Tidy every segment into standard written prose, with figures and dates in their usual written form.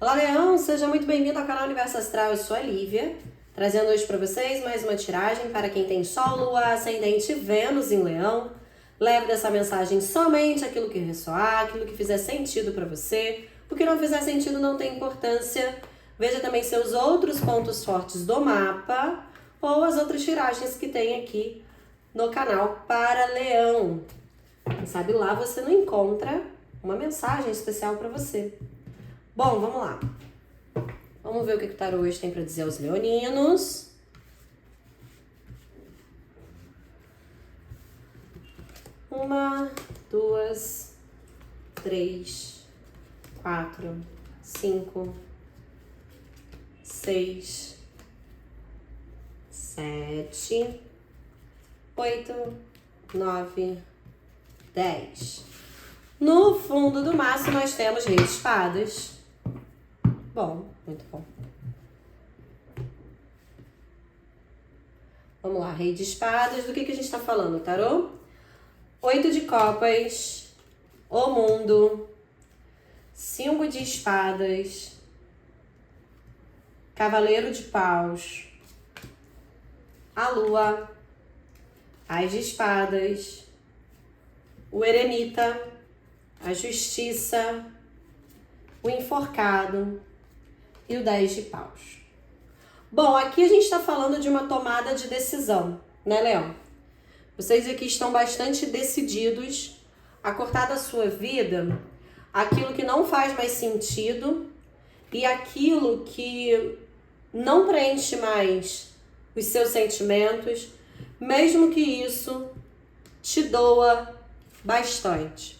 Olá, Leão! Seja muito bem-vindo ao canal Universo Astral. Eu sou a Lívia, trazendo hoje para vocês mais uma tiragem para quem tem Sol, Lua, Ascendente e Vênus em Leão. Leve dessa mensagem somente aquilo que ressoar, aquilo que fizer sentido para você. O que não fizer sentido não tem importância. Veja também seus outros pontos fortes do mapa ou as outras tiragens que tem aqui no canal para Leão. Quem sabe lá você não encontra uma mensagem especial para você. Bom, vamos lá. Vamos ver o que o tarô hoje tem para dizer aos leoninos. Uma, duas, três, quatro, cinco, seis, sete, oito, nove, 10. No fundo do maço nós temos Rei de Espadas. Bom, muito bom. Vamos lá, Rei de Espadas. Do que a gente está falando, tarô? 8 de Copas, o Mundo, 5 de Espadas, Cavaleiro de Paus, a Lua, As de Espadas, o Eremita, a Justiça, o Enforcado e o 10 de Paus. Bom, aqui a gente está falando de uma tomada de decisão, né, Leão? Vocês aqui estão bastante decididos a cortar da sua vida aquilo que não faz mais sentido e aquilo que não preenche mais os seus sentimentos, mesmo que isso te doa bastante.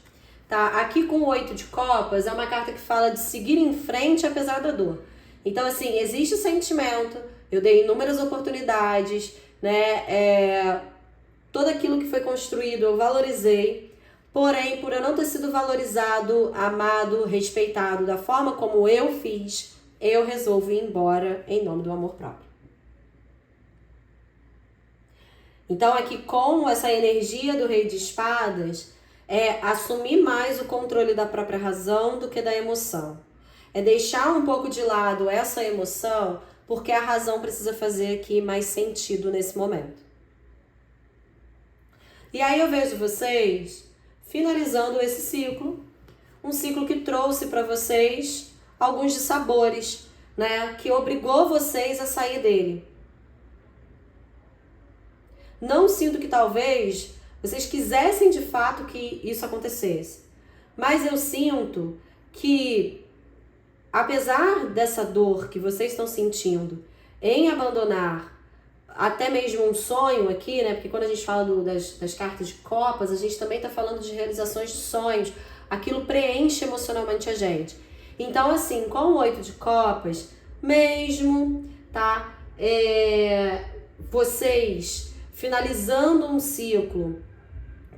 Tá? Aqui com o 8 de Copas é uma carta que fala de seguir em frente apesar da dor. Então, assim, existe o sentimento, eu dei inúmeras oportunidades, né? Todo aquilo que foi construído eu valorizei, porém, por eu não ter sido valorizado, amado, respeitado da forma como eu fiz, eu resolvo ir embora em nome do amor próprio. Então, aqui com essa energia do Rei de Espadas, é assumir mais o controle da própria razão do que da emoção. É deixar um pouco de lado essa emoção, porque a razão precisa fazer aqui mais sentido nesse momento. E aí eu vejo vocês finalizando esse ciclo, um ciclo que trouxe para vocês alguns dissabores, né? Que obrigou vocês a sair dele. Não sinto que talvez vocês quisessem de fato que isso acontecesse. Mas eu sinto que, apesar dessa dor que vocês estão sentindo em abandonar até mesmo um sonho aqui, né? Porque quando a gente fala das cartas de copas, a gente também está falando de realizações de sonhos. Aquilo preenche emocionalmente a gente. Então, assim, com o 8 de copas, mesmo, tá? Vocês finalizando um ciclo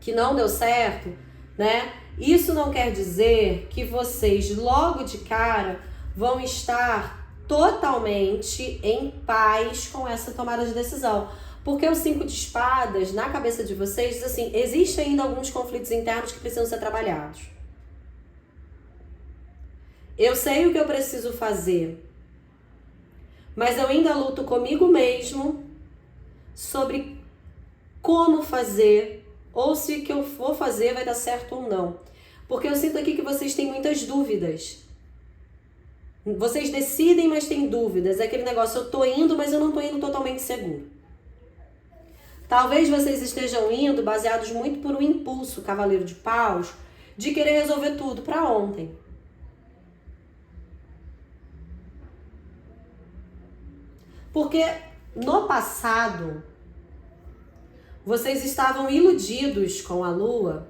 que não deu certo, né? Isso não quer dizer que vocês logo de cara vão estar totalmente em paz com essa tomada de decisão. Porque o 5 de espadas, na cabeça de vocês, diz assim, existem ainda alguns conflitos internos que precisam ser trabalhados. Eu sei o que eu preciso fazer, mas eu ainda luto comigo mesmo sobre como fazer, ou se o que eu vou fazer vai dar certo ou não. Porque eu sinto aqui que vocês têm muitas dúvidas. Vocês decidem, mas têm dúvidas. É aquele negócio, eu tô indo, mas eu não tô indo totalmente seguro. Talvez vocês estejam indo baseados muito por um impulso, Cavaleiro de Paus, de querer resolver tudo para ontem. Porque no passado, vocês estavam iludidos com a Lua,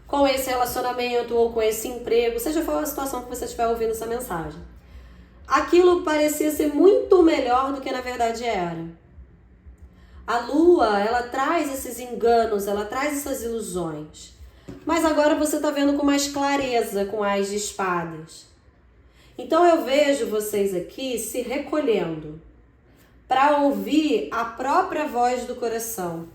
com esse relacionamento ou com esse emprego, seja qual a situação que você estiver ouvindo essa mensagem. Aquilo parecia ser muito melhor do que na verdade era. A Lua, ela traz esses enganos, ela traz essas ilusões. Mas agora você está vendo com mais clareza, com As de Espadas. Então eu vejo vocês aqui se recolhendo para ouvir a própria voz do coração.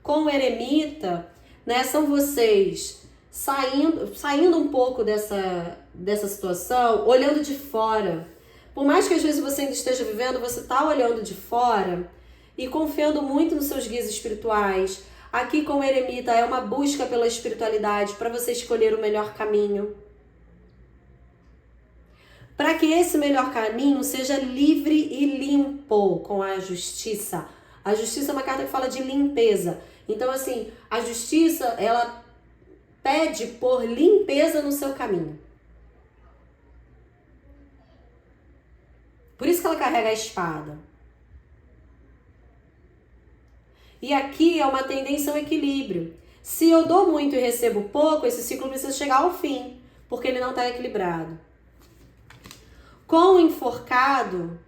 Com o Eremita, né, são vocês saindo um pouco dessa situação, olhando de fora. Por mais que às vezes você ainda esteja vivendo, você está olhando de fora e confiando muito nos seus guias espirituais. Aqui com o eremita é uma busca pela espiritualidade para você escolher o melhor caminho. Para que esse melhor caminho seja livre e limpo com a justiça. A justiça é uma carta que fala de limpeza. Então, assim, a justiça, ela pede por limpeza no seu caminho. Por isso que ela carrega a espada. E aqui é uma tendência ao equilíbrio. Se eu dou muito e recebo pouco, esse ciclo precisa chegar ao fim, porque ele não está equilibrado. Com o enforcado,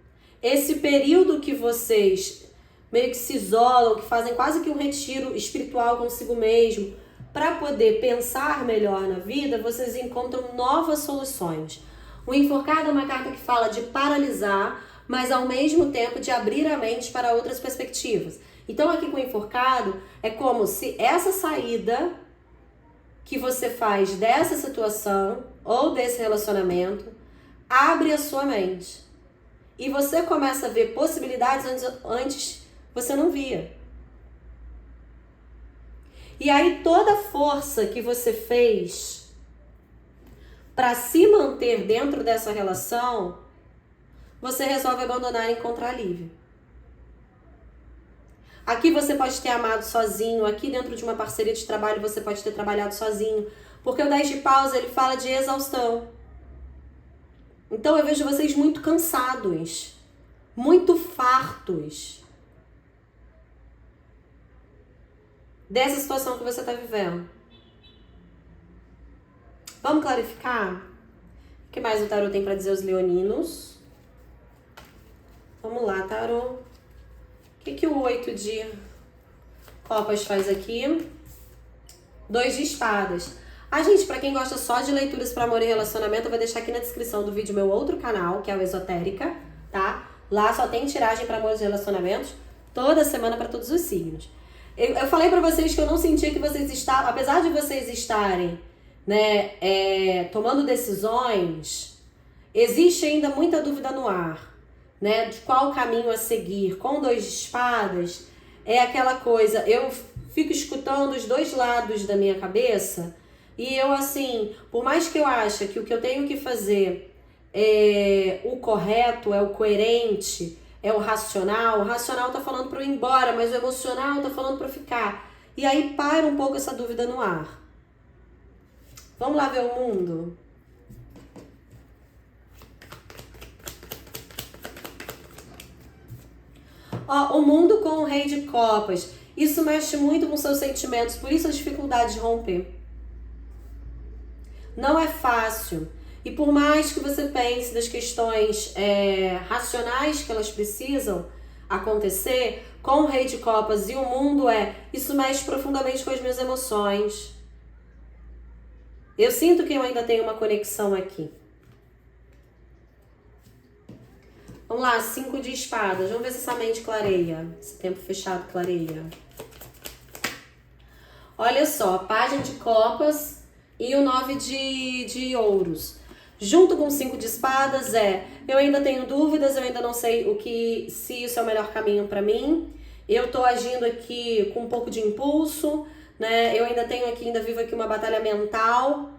esse período que vocês meio que se isolam, que fazem quase que um retiro espiritual consigo mesmo, para poder pensar melhor na vida, vocês encontram novas soluções. O enforcado é uma carta que fala de paralisar, mas ao mesmo tempo de abrir a mente para outras perspectivas. Então aqui com o enforcado é como se essa saída que você faz dessa situação ou desse relacionamento abre a sua mente. E você começa a ver possibilidades antes você não via. E aí toda a força que você fez para se manter dentro dessa relação, você resolve abandonar e encontrar alívio. Aqui você pode ter amado sozinho, aqui dentro de uma parceria de trabalho você pode ter trabalhado sozinho, porque o 10 de paus ele fala de exaustão. Então eu vejo vocês muito cansados, muito fartos dessa situação que você está vivendo. Vamos clarificar? O que mais o tarô tem para dizer aos leoninos? Vamos lá, tarô. O que o 8 de copas faz aqui? 2 de espadas. Gente, pra quem gosta só de leituras para amor e relacionamento, eu vou deixar aqui na descrição do vídeo meu outro canal, que é o Esotérica, tá? Lá só tem tiragem para amor e relacionamentos, toda semana para todos os signos. Eu falei pra vocês que eu não sentia que vocês estavam, apesar de vocês estarem, né, tomando decisões, existe ainda muita dúvida no ar, né, de qual caminho a seguir. Com 2 de espadas, é aquela coisa, eu fico escutando os dois lados da minha cabeça, e eu, assim, por mais que eu ache que o que eu tenho que fazer é o correto, é o coerente, é o racional tá falando para eu ir embora, mas o emocional tá falando para ficar. E aí para um pouco essa dúvida no ar. Vamos lá ver o mundo? O mundo com o rei de copas. Isso mexe muito com seus sentimentos, por isso a dificuldade de romper. Não é fácil. E por mais que você pense das questões racionais que elas precisam acontecer, com o rei de copas e o mundo isso mexe profundamente com as minhas emoções. Eu sinto que eu ainda tenho uma conexão aqui. Vamos lá, 5 de espadas. Vamos ver se essa mente clareia. Esse tempo fechado clareia. Olha só, a página de copas e o 9 de ouros. Junto com 5 de espadas eu ainda tenho dúvidas, eu ainda não sei se isso é o melhor caminho para mim. Eu tô agindo aqui com um pouco de impulso, né? Eu ainda vivo aqui uma batalha mental,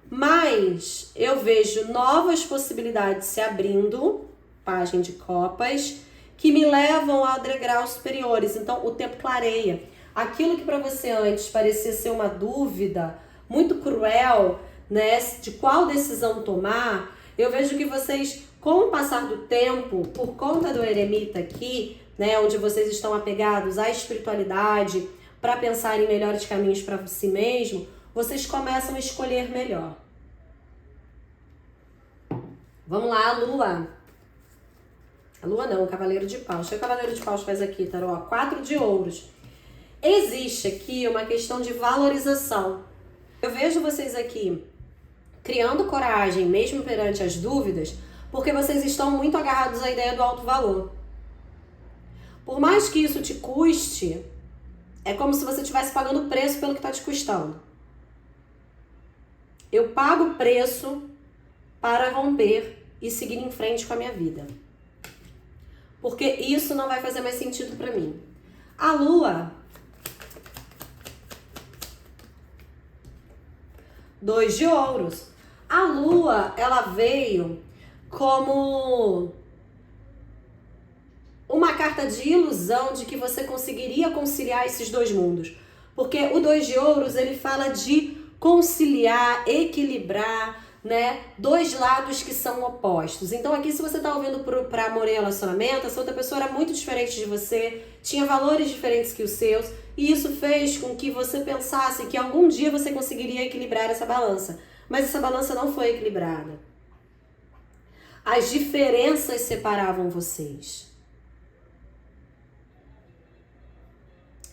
mas eu vejo novas possibilidades se abrindo, página de copas, que me levam a degraus superiores. Então o tempo clareia. Aquilo que para você antes parecia ser uma dúvida muito cruel, né, de qual decisão tomar, eu vejo que vocês, com o passar do tempo, por conta do eremita aqui, né, onde vocês estão apegados à espiritualidade, para pensar em melhores caminhos para si mesmo, vocês começam a escolher melhor. Vamos lá, a lua. A lua não, o cavaleiro de paus. O que o cavaleiro de paus faz aqui, tarô? 4 de ouros. Existe aqui uma questão de valorização. Eu vejo vocês aqui criando coragem, mesmo perante as dúvidas, porque vocês estão muito agarrados à ideia do alto valor. Por mais que isso te custe, é como se você estivesse pagando o preço pelo que está te custando. Eu pago o preço para romper e seguir em frente com a minha vida. Porque isso não vai fazer mais sentido para mim. A Lua, 2 de ouros. A Lua, ela veio como uma carta de ilusão de que você conseguiria conciliar esses dois mundos. Porque o 2 de ouros, ele fala de conciliar, equilibrar, né? Dois lados que são opostos. Então aqui, se você tá ouvindo para amor e relacionamento, essa outra pessoa era muito diferente de você, tinha valores diferentes que os seus, e isso fez com que você pensasse que algum dia você conseguiria equilibrar essa balança. Mas essa balança não foi equilibrada. As diferenças separavam vocês.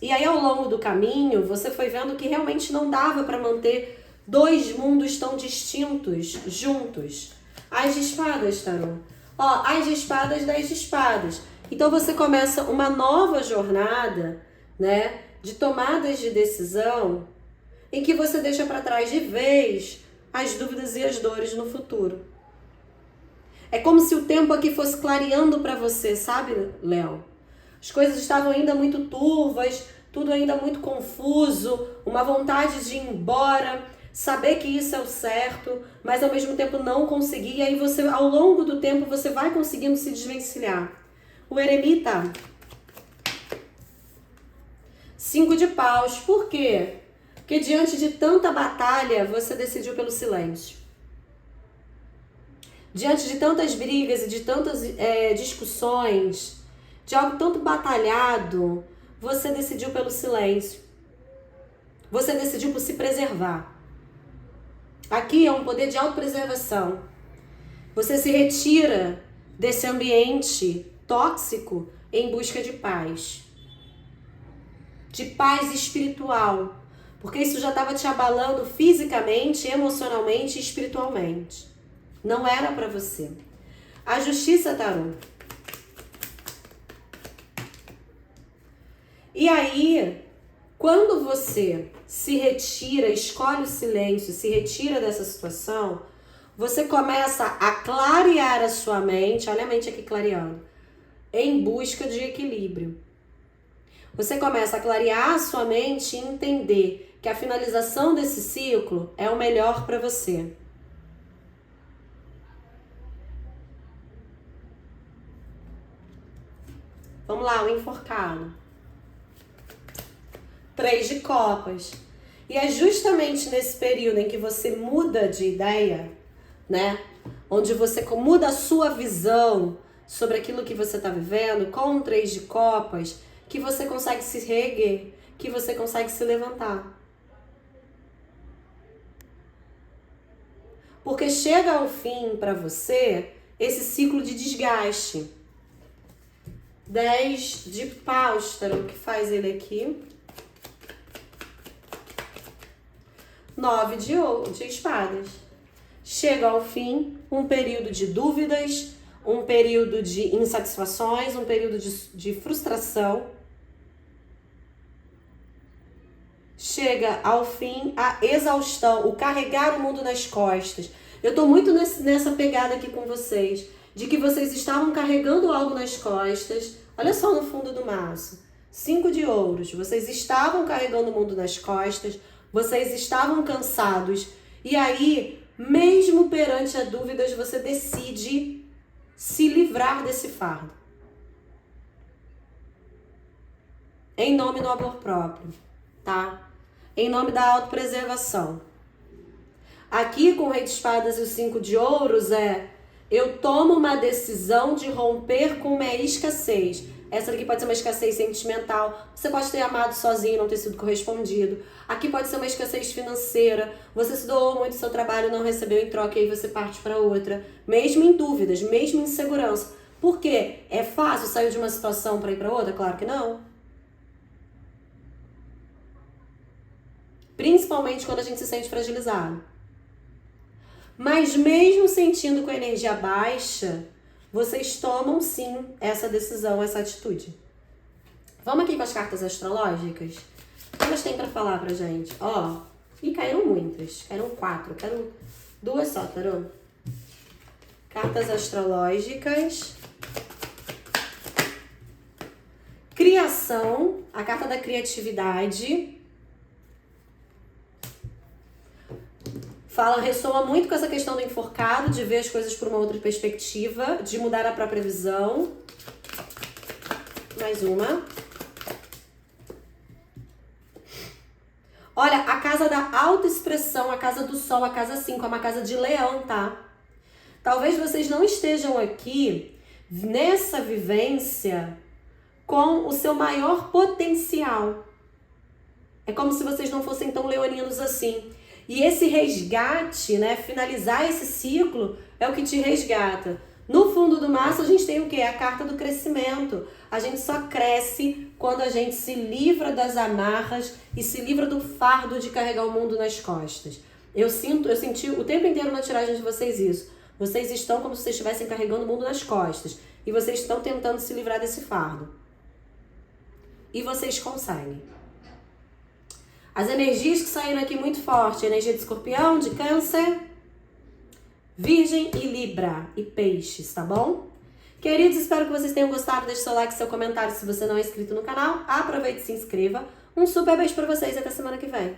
E aí, ao longo do caminho, você foi vendo que realmente não dava para manter dois mundos tão distintos juntos. As de espadas, tarô. Ó, as de espadas, 10 de espadas. Então você começa uma nova jornada, né, de tomadas de decisão, em que você deixa para trás de vez as dúvidas e as dores no futuro. É como se o tempo aqui fosse clareando para você, sabe, Léo? As coisas estavam ainda muito turvas, tudo ainda muito confuso, uma vontade de ir embora, saber que isso é o certo, mas ao mesmo tempo não conseguir. E aí você, ao longo do tempo, você vai conseguindo se desvencilhar. O eremita, 5 de paus. Por quê? Porque diante de tanta batalha, você decidiu pelo silêncio. Diante de tantas brigas e de tantas discussões, de algo tanto batalhado, você decidiu pelo silêncio. Você decidiu por se preservar. Aqui é um poder de autopreservação. Você se retira desse ambiente tóxico em busca de paz. De paz espiritual. Porque isso já estava te abalando fisicamente, emocionalmente e espiritualmente. Não era para você. A justiça, tarô. E aí, quando você se retira, escolhe o silêncio, se retira dessa situação, você começa a clarear a sua mente, olha a mente aqui clareando, em busca de equilíbrio. Você começa a clarear a sua mente e entender que a finalização desse ciclo é o melhor para você. Vamos lá, o enforcado. 3 de copas. E é justamente nesse período em que você muda de ideia, né? Onde você muda a sua visão sobre aquilo que você está vivendo, com o 3 de copas, que você consegue se reerguer, que você consegue se levantar. Porque chega ao fim para você esse ciclo de desgaste. 10 de paus, tarô, que faz ele aqui. 9 de espadas. Chega ao fim um período de dúvidas, um período de insatisfações, um período de frustração. Chega ao fim a exaustão, o carregar o mundo nas costas. Eu tô muito nessa pegada aqui com vocês, de que vocês estavam carregando algo nas costas. Olha só no fundo do maço. 5 de ouros. Vocês estavam carregando o mundo nas costas, vocês estavam cansados. E aí, mesmo perante a dúvidas, você decide se livrar desse fardo. Em nome do amor próprio, tá? Em nome da autopreservação. Aqui com o Rei de Espadas e o 5 de ouros eu tomo uma decisão de romper com uma escassez. Essa daqui pode ser uma escassez sentimental. Você pode ter amado sozinho e não ter sido correspondido. Aqui pode ser uma escassez financeira. Você se doou muito do seu trabalho, não recebeu em troca e aí você parte para outra. Mesmo em dúvidas, mesmo em insegurança. Por quê? É fácil sair de uma situação para ir para outra? Claro que não. Principalmente quando a gente se sente fragilizado. Mas mesmo sentindo com a energia baixa, vocês tomam sim essa decisão, essa atitude. Vamos aqui com as cartas astrológicas? O que elas têm pra falar pra gente? Ó, Ih, caíram muitas. Caíram 4. Quero 2 só, tarô. Cartas astrológicas. Criação. A carta da criatividade. Ressoa muito com essa questão do enforcado, de ver as coisas por uma outra perspectiva, de mudar a própria visão. Mais uma. Olha, a casa da autoexpressão, a casa do sol, a casa 5, é uma casa de leão, tá? Talvez vocês não estejam aqui nessa vivência com o seu maior potencial. É como se vocês não fossem tão leoninos assim. E esse resgate, né, finalizar esse ciclo é o que te resgata. No fundo do maço a gente tem o quê? A carta do crescimento. A gente só cresce quando a gente se livra das amarras e se livra do fardo de carregar o mundo nas costas. Eu senti o tempo inteiro na tiragem de vocês isso. Vocês estão como se vocês estivessem carregando o mundo nas costas. E vocês estão tentando se livrar desse fardo. E vocês conseguem. As energias que saíram aqui muito forte, energia de escorpião, de câncer, virgem e libra e peixes, tá bom? Queridos, espero que vocês tenham gostado. Deixe seu like, seu comentário se você não é inscrito no canal. Aproveite e se inscreva. Um super beijo pra vocês e até semana que vem.